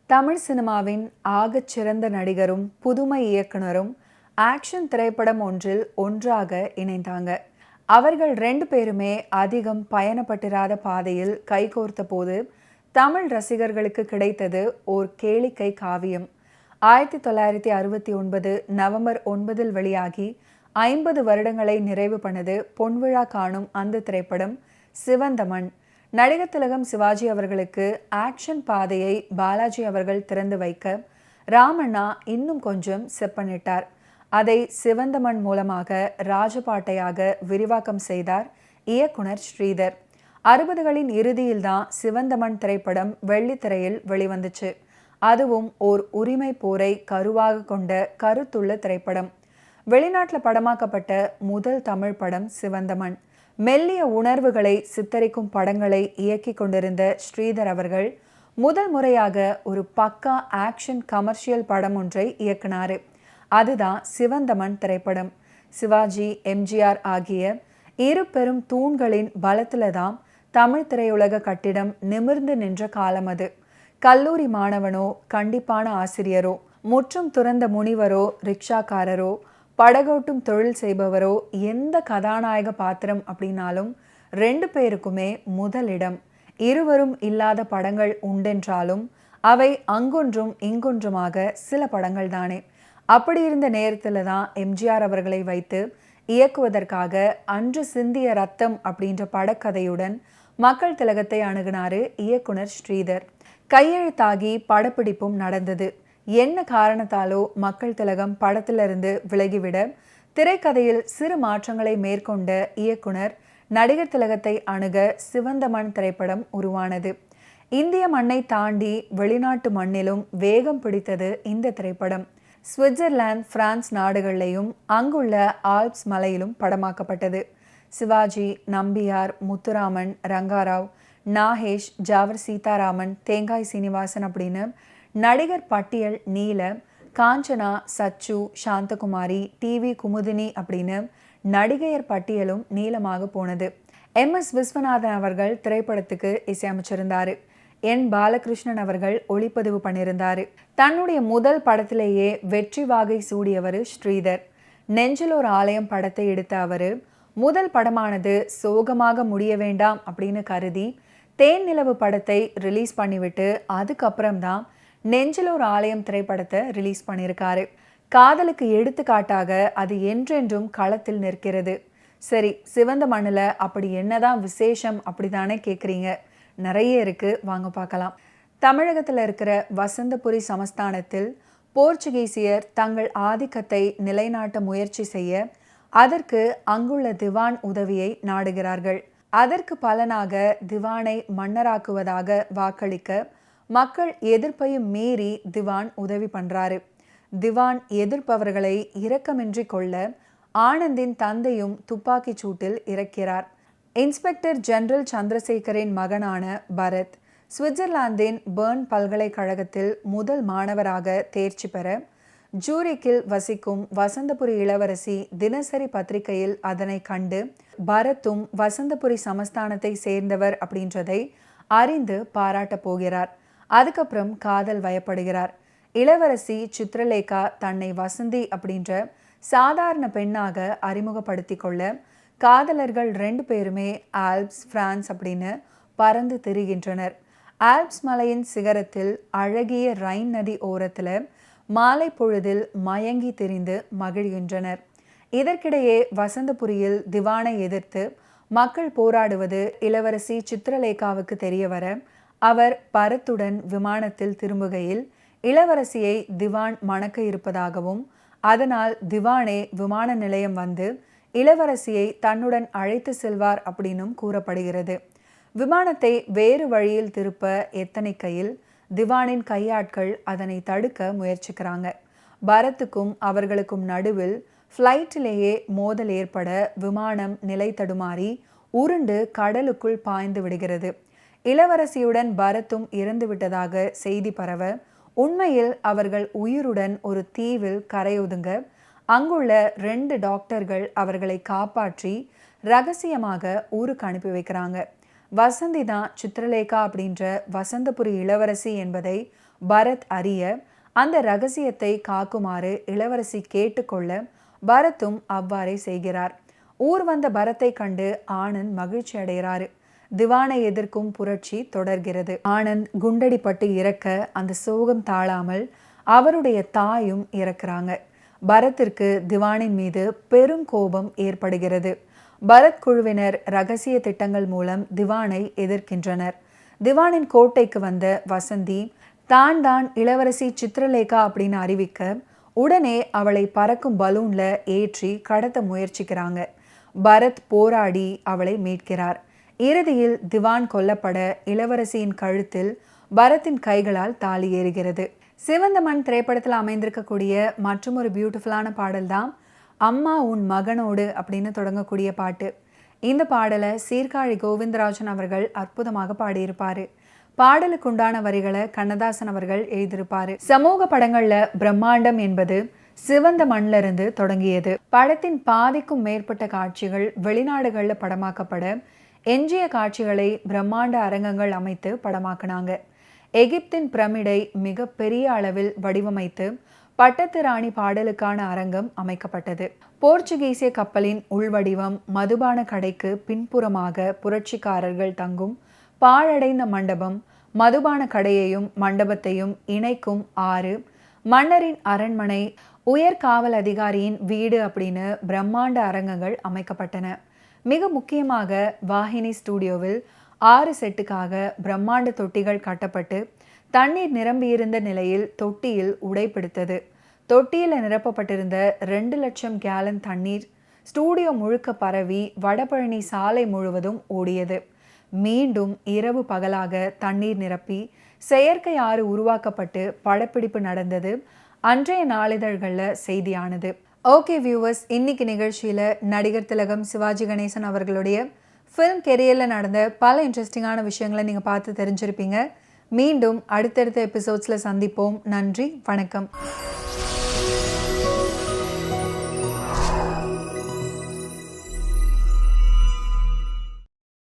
தமிழ் சினிமாவின் ஆகச் சிறந்த நடிகரும் புதுமை இயக்குனரும் ஆக்ஷன் திரைப்படம் ஒன்றில் ஒன்றாக இணைந்தாங்க. அவர்கள் 2 பேருமே அதிகம் பயணப்பட்டிராத பாதையில் கைகோர்த்த போது தமிழ் ரசிகர்களுக்கு கிடைத்தது ஓர் கேளிக்கை காவியம். 1969 நவம்பர் 9 வெளியாகி 50 வருடங்களை நிறைவு பண்ணது பொன்விழா காணும் அந்த திரைப்படம் சிவந்த மண். நடிகர் திலகம் சிவாஜி அவர்களுக்கு ஆக்ஷன் பாதையை பாலாஜி அவர்கள் திறந்து வைக்க ராமண்ணா இன்னும் கொஞ்சம் செப்பனிட்டார். அதை சிவந்த மண் மூலமாக ராஜபாட்டையாக விரிவாக்கம் செய்தார் இயக்குனர் ஸ்ரீதர். 60களின் இறுதியில்தான் சிவந்த மண் திரைப்படம் வெள்ளித்திரையில் வெளிவந்துச்சு. அதுவும் ஓர் உரிமை போரை கருவாக கொண்ட கருத்துள்ள திரைப்படம். வெளிநாட்டில் படமாக்கப்பட்ட முதல் தமிழ் படம் சிவந்த மண். மெல்லிய உணர்வுகளை சித்தரிக்கும் படங்களை இயக்கி கொண்டிருந்த ஸ்ரீதர் அவர்கள் முதல் முறையாக ஒரு பக்கா ஆக்ஷன் கமர்ஷியல் படம் ஒன்றை இயக்குனாரு. அதுதான் சிவந்த மண் திரைப்படம். சிவாஜி, எம்ஜிஆர் ஆகிய இரு பெரும் தூண்களின் பலத்துல தான் தமிழ் திரையுலக கட்டிடம் நிமிர்ந்து நின்ற காலம் அது. கல்லூரி மாணவனோ, கண்டிப்பான ஆசிரியரோ, முற்றும் துறந்த முனிவரோ, ரிக்ஷாக்காரரோ, படகோட்டும் தொழில் செய்பவரோ, எந்த கதாநாயக பாத்திரம் அப்படின்னாலும் 2 பேருக்குமே முதலிடம். இருவரும் இல்லாத படங்கள் உண்டென்றாலும் அவை அங்கொன்றும் இங்கொன்றுமாக சில படங்கள் தானே. அப்படி இருந்த நேரத்தில் தான் எம்ஜிஆர் அவர்களை வைத்து இயக்குவதற்காக அன்று சிந்திய ரத்தம் அப்படின்ற படக்கதையுடன் மக்கள் திலகத்தை அணுகினாரு இயக்குனர் ஸ்ரீதர். கையெழுத்தாகி படப்பிடிப்பும் நடந்தது. என்ன காரணத்தாலோ மக்கள் திலகம் படத்திலிருந்து விலகிவிட திரைக்கதையில் சிறு மாற்றங்களை மேற்கொண்ட இயக்குனர் நடிகர் திலகத்தை அணுக சிவந்த மண் திரைப்படம் உருவானது. இந்திய மண்ணை தாண்டி வெளிநாட்டு மண்ணிலும் வேகம் பிடித்தது இந்த திரைப்படம். சுவிட்சர்லாந்து, பிரான்ஸ் நாடுகளிலையும் அங்குள்ள ஆல்ப்ஸ் மலையிலும் படமாக்கப்பட்டது. சிவாஜி, நம்பியார், முத்துராமன், ரங்காராவ், நாகேஷ், ஜாவர் சீதாராமன், தேங்காய் சீனிவாசன் அப்படின்னு நடிகர் பட்டியல் நீல. காஞ்சனா, சச்சு, சாந்தகுமாரி, டிவி குமுதினி அப்படின்னு நடிகையர் பட்டியலும் நீளமாக போனது. MS விஸ்வநாதன் அவர்கள் திரைப்படத்துக்கு இசையமைச்சிருந்தாரு. N பாலகிருஷ்ணன் அவர்கள் ஒளிப்பதிவு பண்ணியிருந்தாரு. தன்னுடைய முதல் படத்திலேயே வெற்றி வாகை சூடியவர் ஸ்ரீதர். நெஞ்சில் ஒரு ஆலயம் படத்தை எடுத்த அவரு முதல் படமானது சோகமாக முடிய வேண்டாம் அப்படின்னு கருதி தேன் நிலவு படத்தை ரிலீஸ் பண்ணிவிட்டு அதுக்கப்புறம்தான் நெஞ்சில் ஒரு ஆலயம் திரைப்படத்தை ரிலீஸ் பண்ணியிருக்காரு. காதலுக்கு எடுத்துக்காட்டாக அது என்றென்றும் களத்தில் நிற்கிறது. சரி, சிவந்த மண்ணில் அப்படி என்னதான் விசேஷம் அப்படிதானே கேட்குறீங்க? நிறைய இருக்கு, வாங்க பார்க்கலாம். தமிழகத்தில் இருக்கிற வசந்தபுரி சமஸ்தானத்தில் போர்ச்சுகீசியர் தங்கள் ஆதிக்கத்தை நிலைநாட்ட முயற்சி செய்ய அதற்கு அங்குள்ள திவான் உதவியை நாடுகிறார்கள். அதற்கு பலனாக திவானை மன்னராக்குவதாக வாக்களிக்க மக்கள் எதிர்ப்பையும் மீறி திவான் உதவி பண்றாரு. திவான் எதிர்ப்பவர்களை இரக்கமின்றி கொள்ள ஆனந்தின் தந்தையும் துப்பாக்கி சூட்டில் இறக்கிறார். இன்ஸ்பெக்டர் ஜெனரல் சந்திரசேகரின் மகனான பரத் சுவிட்சர்லாந்தின் பெர்ன் பல்கலைக்கழகத்தில் முதல் மாணவராக தேர்ச்சி பெற ஜூரிக்கில் வசிக்கும் வசந்தபுரி இளவரசி தினசரி பத்திரிகையில் அதனை கண்டு பரத்தும் வசந்தபுரி சமஸ்தானத்தை சேர்ந்தவர் அப்படின்றதை அறிந்து பாராட்ட போகிறார். அதுக்கப்புறம் காதல் வயப்படுகிறார். இளவரசி சித்ரலேகா தன்னை வசந்தி அப்படின்ற சாதாரண பெண்ணாக அறிமுகப்படுத்தி கொள்ள காதலர்கள் 2 பேருமே ஆல்ப்ஸ், பிரான்ஸ் அப்படின்னு பறந்து திரிகின்றனர். ஆல்ப்ஸ் மலையின் சிகரத்தில் அழகிய ரைன் நதி ஓரத்தில் மாலை பொழுதில் மயங்கி திரிந்து மகிழ்கின்றனர். இதற்கிடையே வசந்தபுரியில் திவானை எதிர்த்து மக்கள் போராடுவது இளவரசி சித்ரலேகாவுக்கு தெரிய வர அவர் பரத்துடன் விமானத்தில் திரும்புகையில் இளவரசியை திவான் மணக்க இருப்பதாகவும் அதனால் திவானே விமான நிலையம் வந்து இளவரசியை தன்னுடன் அழைத்து செல்வார் அப்படின்னும் கூறப்படுகிறது. விமானத்தை வேறு வழியில் திருப்ப எத்தனைக்கையில் திவானின் கையாட்கள் அதனை தடுக்க முயற்சிக்கிறாங்க. பரத்துக்கும் அவர்களுக்கும் நடுவில் ஃப்ளைட்டிலேயே மோதல் ஏற்பட விமானம் நிலை தடுமாறி உருண்டு கடலுக்குள் பாய்ந்து விடுகிறது. இளவரசியுடன் பரத்தும் இறந்து விட்டதாக செய்தி பரவ உண்மையில் அவர்கள் உயிருடன் ஒரு தீவில் கரையொதுங்க அங்குள்ள 2 டாக்டர்கள் அவர்களை காப்பாற்றி ரகசியமாக ஊருக்கு அனுப்பி வைக்கிறாங்க. வசந்தி தான் சித்ரலேகா அப்படின்ற வசந்தபுரி இளவரசி என்பதை பரத் அறிய அந்த ரகசியத்தை காக்குமாறு இளவரசி கேட்டுக்கொள்ள பரத்தும் அவ்வாறே செய்கிறார். ஊர் வந்த பரத்தை கண்டு ஆனந்த் மகிழ்ச்சி அடைகிறாரு. திவானை எதிர்க்கும் புரட்சி தொடர்கிறது. ஆனந்த் குண்டடிப்பட்டு இறக்க அந்த சோகம் தாழாமல் அவருடைய தாயும் இறக்குறாங்க. பரத்திற்கு திவானின் மீது பெரும் கோபம் ஏற்படுகிறது. பரத் குழுவினர் ரகசிய திட்டங்கள் மூலம் திவானை எதிர்க்கின்றனர். திவானின் கோட்டைக்கு வந்த வசந்தி தான் இளவரசி சித்திரலேகா அப்படின்னு அறிவிக்க உடனே அவளை பறக்கும் பலூன்ல ஏற்றி கடத்த முயற்சிக்கிறாங்க. பரத் போராடி அவளை மீட்கிறார். இறுதியில் திவான் கொல்லப்பட இளவரசியின் கழுத்தில் பரத்தின் கைகளால் தாலி ஏறுகிறது. சிவந்த மண் திரைப்படத்தில் அமைந்திருக்கக்கூடிய மற்றும் ஒரு பியூட்டிஃபுல்லான பாடல் தான் அம்மா உன் மகனோடு அப்படின்னு தொடங்கக்கூடிய பாட்டு. இந்த பாடலை சீர்காழி கோவிந்தராஜன் அவர்கள் அற்புதமாக பாடியிருப்பாரு. பாடலுக்கு உண்டான வரிகளை கண்ணதாசன் அவர்கள் எழுதியிருப்பாரு. சமூக படங்கள்ல பிரம்மாண்டம் என்பது சிவந்த மண்ல இருந்து தொடங்கியது. படத்தின் பாதிக்கும் மேற்பட்ட காட்சிகள் வெளிநாடுகள்ல படமாக்கப்பட எஞ்சிய காட்சிகளை பிரம்மாண்ட அரங்கங்கள் அமைத்து படமாக்கினாங்க. எகிப்தின் பிரமிடை மிக பெரிய அளவில் வடிவமைத்து பட்டத்து ராணி பாடலுக்கான அரங்கம் அமைக்கப்பட்டது. போர்ச்சுகீசிய கப்பலின் உள்வடிவம் மதுபான கடைக்கு பின்புறமாக புரட்சிக்காரர்கள் தங்கும் பாழடைந்த மண்டபம், மதுபான கடையையும் மண்டபத்தையும் இணைக்கும் ஆறு, மன்னரின் அரண்மனை, உயர் காவல் அதிகாரியின் வீடு அப்படின்னு பிரம்மாண்ட அரங்கங்கள் அமைக்கப்பட்டன. மிக முக்கியமாக வாகினி ஸ்டுடியோவில் 6 செட்டுக்காக பிரம்மாண்ட தொட்டிகள் கட்டப்பட்டு தண்ணீர் நிரம்பியிருந்த நிலையில் தொட்டியில் உடைப்பிடித்தது. தொட்டியில் நிரப்பப்பட்டிருந்த 2 லட்சம் கேலன் தண்ணீர் ஸ்டூடியோ முழுக்க பரவி வடபழனி சாலை முழுவதும் ஓடியது. மீண்டும் இரவு பகலாக தண்ணீர் நிரப்பி செயற்கை ஆறு உருவாக்கப்பட்டு படப்பிடிப்பு நடந்தது அன்றைய நாளிதழ்களில் செய்தியானது. ஓகே வியூவர்ஸ், இன்னைக்கு நிகழ்ச்சியில் நடிகர் திலகம் சிவாஜி கணேசன் அவர்களுடைய ஃபிலிம் கெரியரில் நடந்த பல இன்ட்ரெஸ்டிங்கான விஷயங்களை நீங்கள் பார்த்து தெரிஞ்சிருப்பீங்க. மீண்டும் அடுத்தடுத்த எபிசோட்ஸில் சந்திப்போம். நன்றி, வணக்கம்.